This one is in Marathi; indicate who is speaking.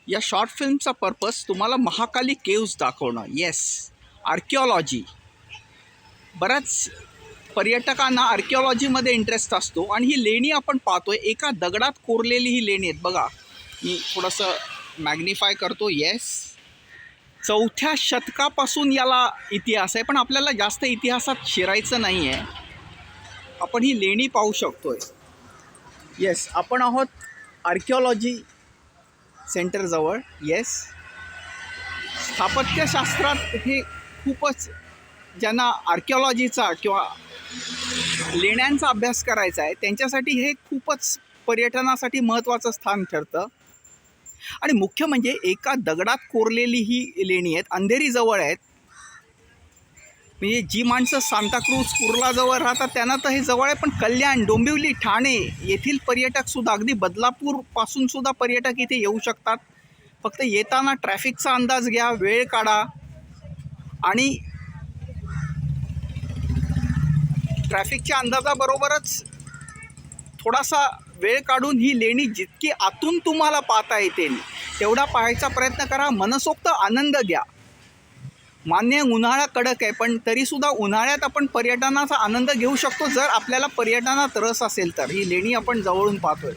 Speaker 1: या शॉर्ट फिल्मचा पर्पज तुम्हाला महाकाली केव्ज दाखवणं. Yes, archaeology. बऱ्याच पर्यटकांना आर्किओलॉजीमध्ये इंटरेस्ट असतो आणि ही लेणी आपण पाहतोय, एका दगडात कोरलेली ही लेणी आहेत. बघा, मी थोडंसं मॅग्निफाय करतो. येस, 4थ्या शतकापासून याला इतिहास आहे, पण आपल्याला जास्त इतिहासात शिरायचं नाही आहे. आपण ही लेणी पाहू शकतोय. येस, आपण आहोत आर्किओलॉजी सेंटरजवळ. येस, स्थापत्यशास्त्रात हे खूपच, ज्यांना आर्किओलॉजीचा किंवा लेण्यांचा अभ्यास करायचा आहे त्यांच्यासाठी हे खूपच पर्यटनासाठी महत्त्वाचं स्थान ठरतं. आणि मुख्य म्हणजे एका दगडात कोरलेली ही लेणी आहेत, अंधेरीजवळ आहेत. म्हणजे जी माणसं सांताक्रूज कुर्लाजवळ राहतात त्यांना तर हे जवळ आहे, पण कल्याण, डोंबिवली, ठाणे येथील पर्यटकसुद्धा, अगदी बदलापूरपासूनसुद्धा पर्यटक इथे येऊ शकतात. फक्त येताना ट्रॅफिकचा अंदाज घ्या, वेळ काढा आणि ट्रॅफिकच्या अंदाजाबरोबरच थोडासा वेळ काढून ही लेणी जितकी आतून तुम्हाला पाहता येतील तेवढा पाहायचा प्रयत्न करा. मनसोक्त आनंद घ्या. मान्य उन्हाळा कडक आहे, पण तरीसुद्धा उन्हाळ्यात आपण पर्यटनाचा आनंद घेऊ शकतो जर आपल्याला पर्यटनात रस असेल तर. ही लेणी आपण जवळून पाहतोय.